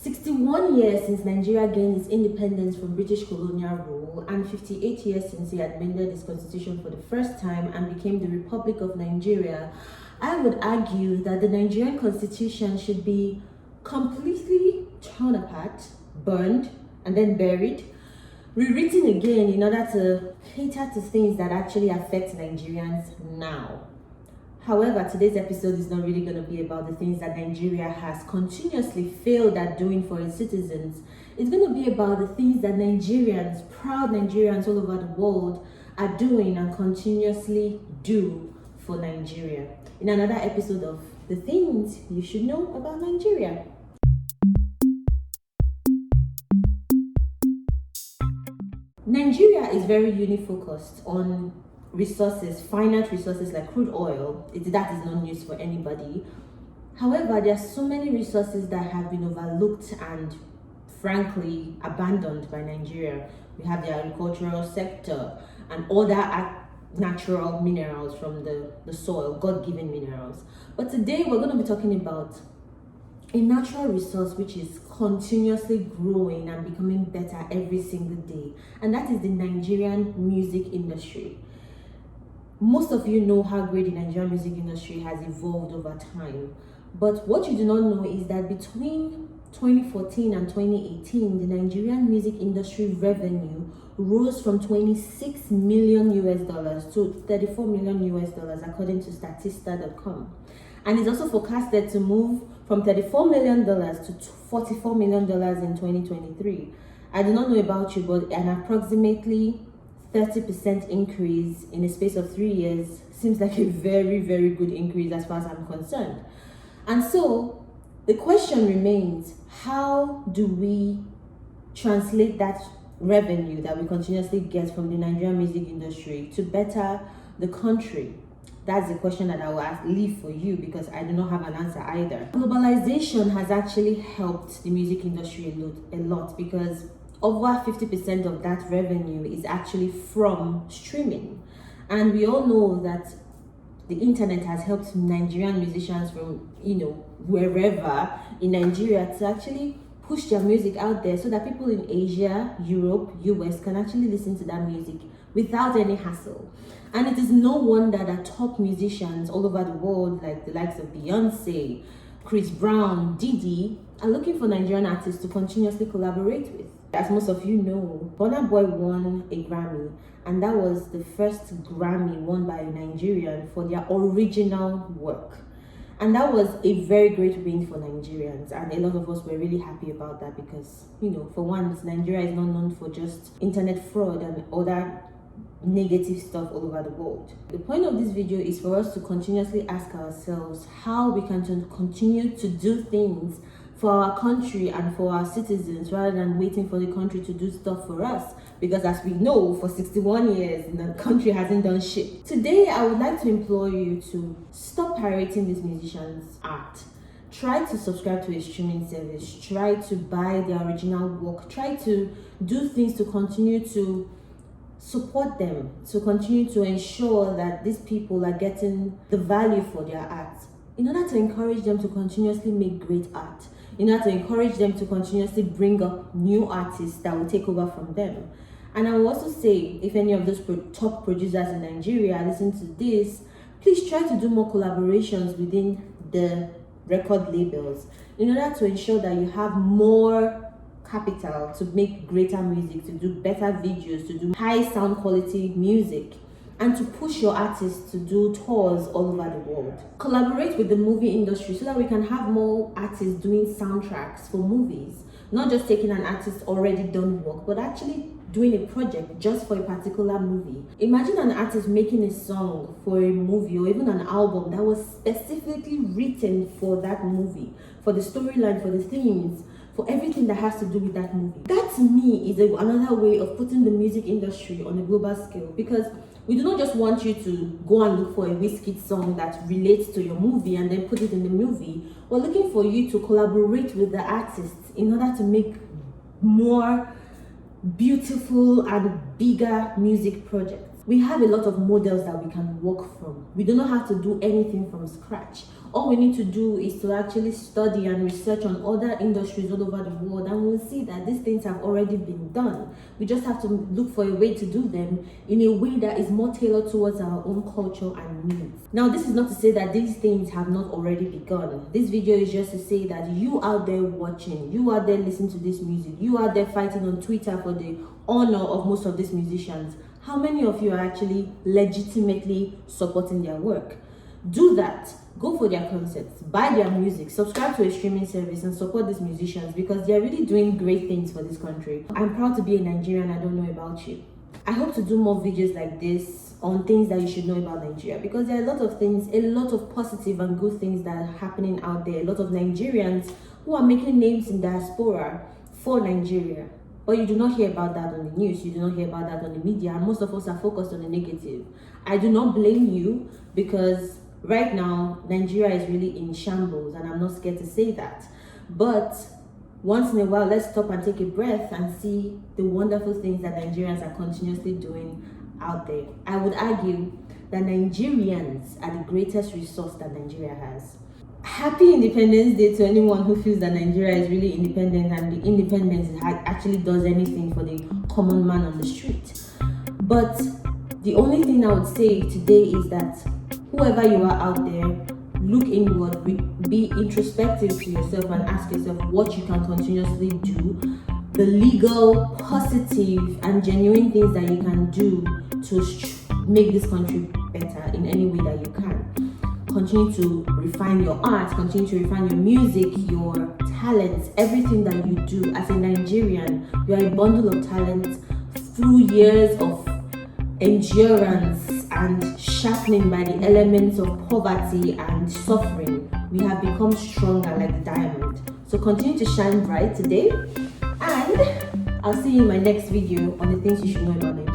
61 years since Nigeria gained its independence from British colonial rule and 58 years since it amended its constitution for the first time and became the Republic of Nigeria, I would argue that the Nigerian constitution should be completely torn apart, burned, and then buried, rewritten again in order to cater to things that actually affect Nigerians now. However, today's episode is not really going to be about the things that Nigeria has continuously failed at doing for its citizens. It's going to be about the things that Nigerians, proud Nigerians all over the world, are doing and continuously do for Nigeria. In another episode of The Things You Should Know About Nigeria. Nigeria is very unifocused on resources, finite resources like crude oil. That is not news for anybody. However, there are so many resources that have been overlooked and frankly abandoned by Nigeria. We have the agricultural sector and other natural minerals from the soil, God-given minerals. But today we're going to be talking about a natural resource which is continuously growing and becoming better every single day, and that is the Nigerian music industry. Most of you know how great the Nigerian music industry has evolved over time, but what you do not know is that between 2014 and 2018, the Nigerian music industry revenue rose from 26 million US dollars to 34 million US dollars according to Statista.com, and it's also forecasted to move from $34 million to $44 million in 2023. I do not know about you, but an approximately 30% increase in a space of 3 years seems like a very, very good increase as far as I'm concerned. And so the question remains, how do we translate that revenue that we continuously get from the Nigerian music industry to better the country? That's the question that I will leave for you, because I do not have an answer either. Globalization has actually helped the music industry a lot because over 50% of that revenue is actually from streaming. And we all know that the internet has helped Nigerian musicians from, wherever in Nigeria to actually push their music out there so that people in Asia, Europe, US can actually listen to that music without any hassle. And it is no wonder that top musicians all over the world, like the likes of Beyonce, Chris Brown, Diddy, are looking for Nigerian artists to continuously collaborate with. As most of you know, Burna Boy won a Grammy, and that was the first Grammy won by a Nigerian for their original work. And that was a very great win for Nigerians, and a lot of us were really happy about that because, for once, Nigeria is not known for just internet fraud and other negative stuff all over the world. The point of this video is for us to continuously ask ourselves how we can continue to do things for our country and for our citizens rather than waiting for the country to do stuff for us, because as we know, for 61 years the country hasn't done shit. Today I would like to implore you to stop pirating this musician's art. Try to subscribe to a streaming service, try to buy their original work, try to do things to continue to support them, to continue to ensure that these people are getting the value for their art, in order to encourage them to continuously make great art, in order to encourage them to continuously bring up new artists that will take over from them. And I will also say, if any of those top producers in Nigeria listen to this, please try to do more collaborations within the record labels in order to ensure that you have more capital to make greater music, to do better videos, to do high sound quality music, and to push your artists to do tours all over the world. Collaborate with the movie industry so that we can have more artists doing soundtracks for movies, not just taking an artist already done work, but actually doing a project just for a particular movie. Imagine an artist making a song for a movie or even an album that was specifically written for that movie, for the storyline, for the themes, for everything that has to do with that movie. That to me is another way of putting the music industry on a global scale, because we do not just want you to go and look for a Wizkid song that relates to your movie and then put it in the movie. We're looking for you to collaborate with the artists in order to make more beautiful and bigger music projects. we have a lot of models that we can work from. We do not have to do anything from scratch. All we need to do is to actually study and research on other industries all over the world, and we'll see that these things have already been done. We just have to look for a way to do them in a way that is more tailored towards our own culture and needs. Now, this is not to say that these things have not already begun. This video is just to say that you out there watching, you out there listening to this music, you out there fighting on Twitter for the honor of most of these musicians, how many of you are actually legitimately supporting their work? Do that. Go for their concerts, buy their music, subscribe to a streaming service, and support these musicians because they're really doing great things for this country. I'm proud to be a Nigerian. I don't know about you. I hope to do more videos like this on things that you should know about Nigeria, because there are a lot of things, a lot of positive and good things that are happening out there. A lot of Nigerians who are making names in diaspora for Nigeria. But you do not hear about that on the news, you do not hear about that on the media, and most of us are focused on the negative. I do not blame you, because right now, Nigeria is really in shambles, and I'm not scared to say that. But once in a while, let's stop and take a breath and see the wonderful things that Nigerians are continuously doing out there. I would argue that Nigerians are the greatest resource that Nigeria has. Happy Independence Day to anyone who feels that Nigeria is really independent and the independence actually does anything for the common man on the street. But the only thing I would say today is that whoever you are out there, look inward, be introspective to yourself and ask yourself what you can continuously do, the legal, positive, and genuine things that you can do to make this country better in any way that you can. Continue to refine your art, continue to refine your music, your talents, everything that you do. As a Nigerian, you are a bundle of talent through years of endurance and sharpening by the elements of poverty and suffering. We have become stronger like the diamond. So continue to shine bright today, and I'll see you in my next video on the things you should know about Nigeria.